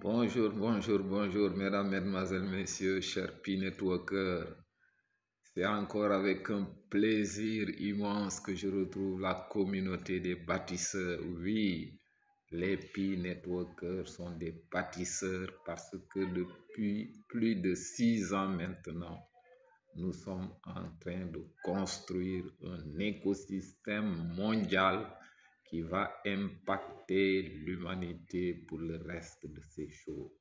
Bonjour, bonjour, bonjour, mesdames, mesdemoiselles, messieurs, chers P-Networkers. C'est encore avec un plaisir immense que je retrouve la communauté des bâtisseurs. Oui, les P-Networkers sont des bâtisseurs parce que depuis plus de 6 ans maintenant, nous sommes en train de construire un écosystème mondial qui va impacter l'humanité pour le reste de ses jours.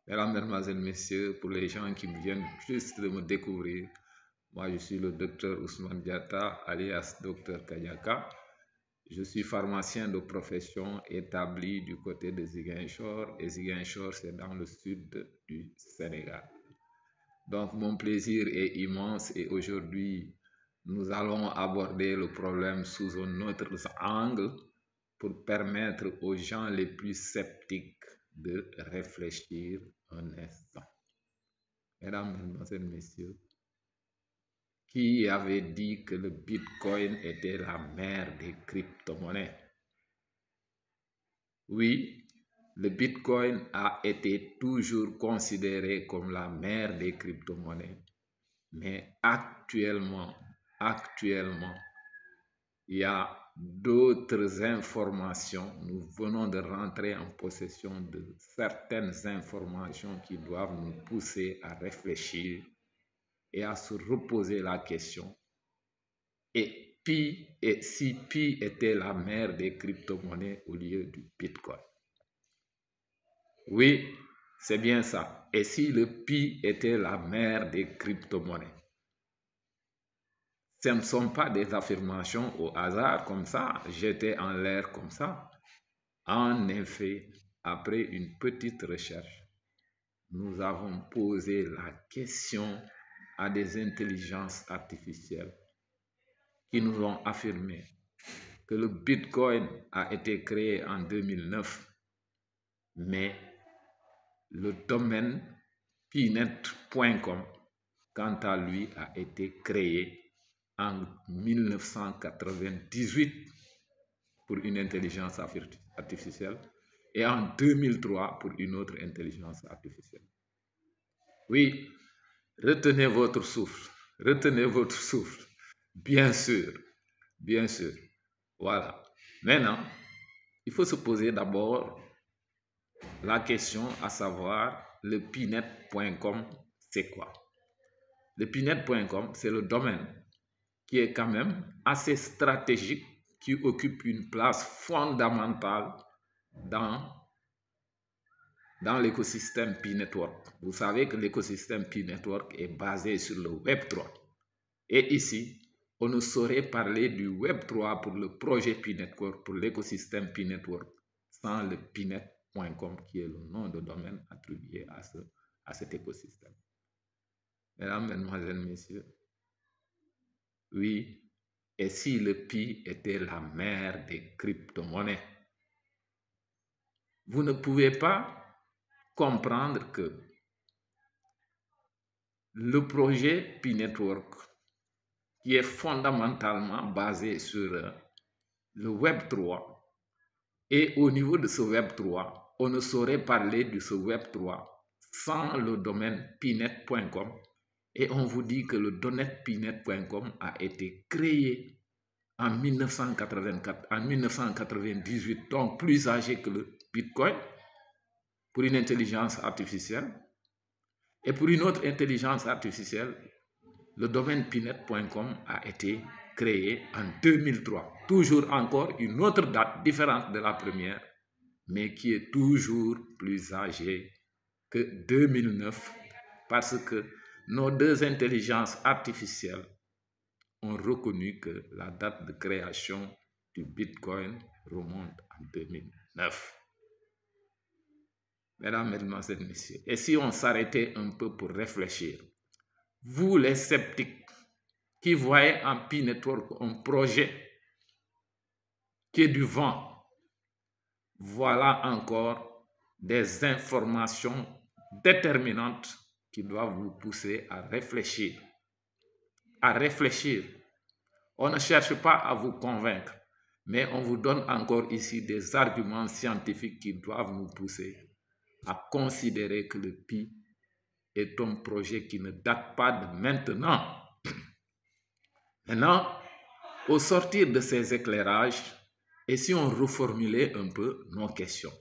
Mesdames, Mesdemoiselles, Messieurs, pour les gens qui viennent juste de me découvrir, moi je suis le docteur Ousmane Diatta, alias Docteur Kanyaka. Je suis pharmacien de profession établi du côté de Ziguinchor, et Ziguinchor c'est dans le sud du Sénégal. Donc mon plaisir est immense et aujourd'hui nous allons aborder le problème sous un autre angle pour permettre aux gens les plus sceptiques de réfléchir un instant. Mesdames, Mesdemoiselles, Messieurs, qui avait dit que le Bitcoin était la mère des crypto-monnaies? Oui, le Bitcoin a été toujours considéré comme la mère des crypto-monnaies. Mais actuellement, il y a d'autres informations. Nous venons de rentrer en possession de certaines informations qui doivent nous pousser à réfléchir et à se reposer la question. Et si Pi était la mère des crypto-monnaies au lieu du Bitcoin? Oui, c'est bien ça. Et si le Pi était la mère des crypto-monnaies? Ce ne sont pas des affirmations au hasard comme ça, jetées en l'air comme ça. En effet, après une petite recherche, nous avons posé la question à des intelligences artificielles qui nous ont affirmé que le Bitcoin a été créé en 2009, mais le domaine pnet.com, quant à lui, a été créé en 1998 pour une intelligence artificielle et en 2003 pour une autre intelligence artificielle. Oui, retenez votre souffle, bien sûr, bien sûr. Voilà. Maintenant, il faut se poser d'abord la question à savoir le pnet.com, c'est quoi? Le pnet.com, c'est le domaine qui est quand même assez stratégique, qui occupe une place fondamentale dans l'écosystème P-Network. Vous savez que l'écosystème P-Network est basé sur le Web3. Et ici, on ne saurait parler du Web3 pour le projet P-Network, pour l'écosystème P-Network, sans le pnet.com qui est le nom de domaine attribué à cet écosystème. Mesdames, Mesdemoiselles, Messieurs, oui, et si le Pi était la mère des crypto-monnaies? Vous ne pouvez pas comprendre que le projet P-Network, qui est fondamentalement basé sur le Web3, et au niveau de ce Web3, on ne saurait parler de ce Web3 sans le domaine pnet.com. Et on vous dit que le domaine pnet.com a été créé en 1984, en 1998, donc plus âgé que le Bitcoin, pour une intelligence artificielle. Et pour une autre intelligence artificielle, le domaine pnet.com a été créé en 2003. Toujours encore une autre date différente de la première, mais qui est toujours plus âgée que 2009, parce que nos deux intelligences artificielles ont reconnu que la date de création du Bitcoin remonte en 2009. Mesdames, Mesdemoiselles, Messieurs, et si on s'arrêtait un peu pour réfléchir, vous les sceptiques qui voyez en P-Network un projet qui est du vent, voilà encore des informations déterminantes qui doivent vous pousser à réfléchir. À réfléchir. On ne cherche pas à vous convaincre, mais on vous donne encore ici des arguments scientifiques qui doivent nous pousser à considérer que le PI est un projet qui ne date pas de maintenant. Maintenant, au sortir de ces éclairages, et si on reformulait un peu nos questions,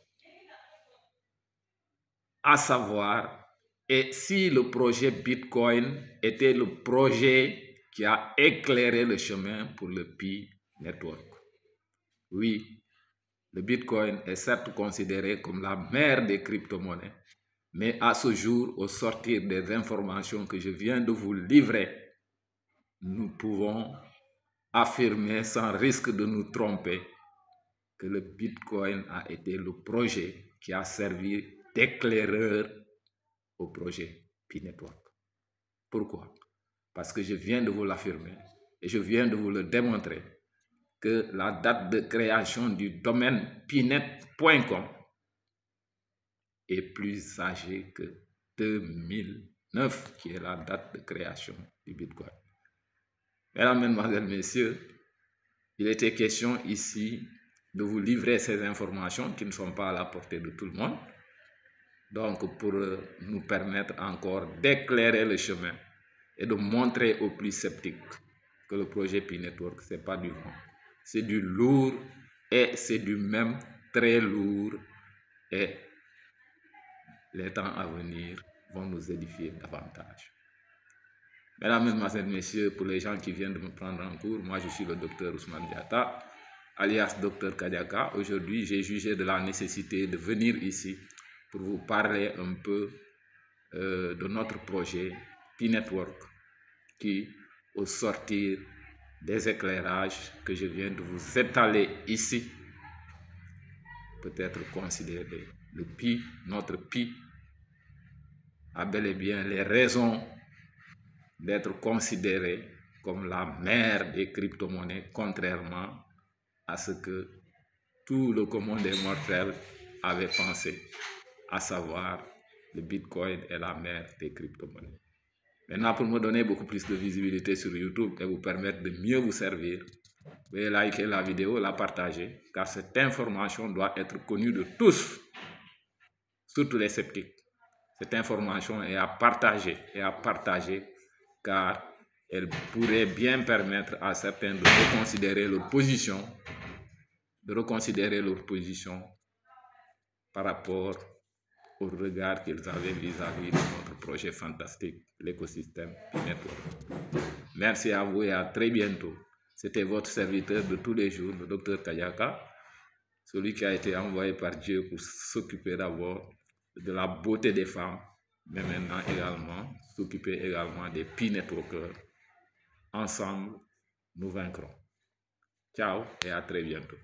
à savoir, et si le projet Bitcoin était le projet qui a éclairé le chemin pour le Pi Network? Oui, le Bitcoin est certes considéré comme la mère des crypto-monnaies, mais à ce jour, au sortir des informations que je viens de vous livrer, nous pouvons affirmer sans risque de nous tromper que le Bitcoin a été le projet qui a servi d'éclaireur au projet Pi Network. Pourquoi? Parce que je viens de vous l'affirmer et je viens de vous le démontrer que la date de création du domaine pinet.com est plus âgée que 2009, qui est la date de création du Bitcoin. Mesdames, Mesdemoiselles, Messieurs, il était question ici de vous livrer ces informations qui ne sont pas à la portée de tout le monde. Donc, pour nous permettre encore d'éclairer le chemin et de montrer aux plus sceptiques que le projet Pi Network, ce n'est pas du vent. C'est du lourd et c'est du même très lourd. Et les temps à venir vont nous édifier davantage. Mesdames, Mesdemoiselles, Messieurs, pour les gens qui viennent de me prendre en cours, moi je suis le docteur Ousmane Diatta, alias Dr Kadiaka. Aujourd'hui, j'ai jugé de la nécessité de venir ici pour vous parler un peu de notre projet Pi Network qui, au sortir des éclairages que je viens de vous étaler ici, peut être considéré le Pi, notre Pi, a bel et bien les raisons d'être considéré comme la mère des crypto-monnaies, contrairement à ce que tout le commun des mortels avait pensé, à savoir le Bitcoin est la mère des crypto-monnaies. Maintenant, pour me donner beaucoup plus de visibilité sur YouTube et vous permettre de mieux vous servir, veuillez liker la vidéo, la partager, car cette information doit être connue de tous, surtout les sceptiques. Cette information est à partager car elle pourrait bien permettre à certains de reconsidérer leur position par rapport au regard qu'ils avaient vis-à-vis de notre projet fantastique, l'écosystème Pi Network. Merci à vous et à très bientôt. C'était votre serviteur de tous les jours, le Dr Kadiaka, celui qui a été envoyé par Dieu pour s'occuper d'abord de la beauté des femmes, mais maintenant également s'occuper également des Pi Networkers. Ensemble, nous vaincrons. Ciao et à très bientôt.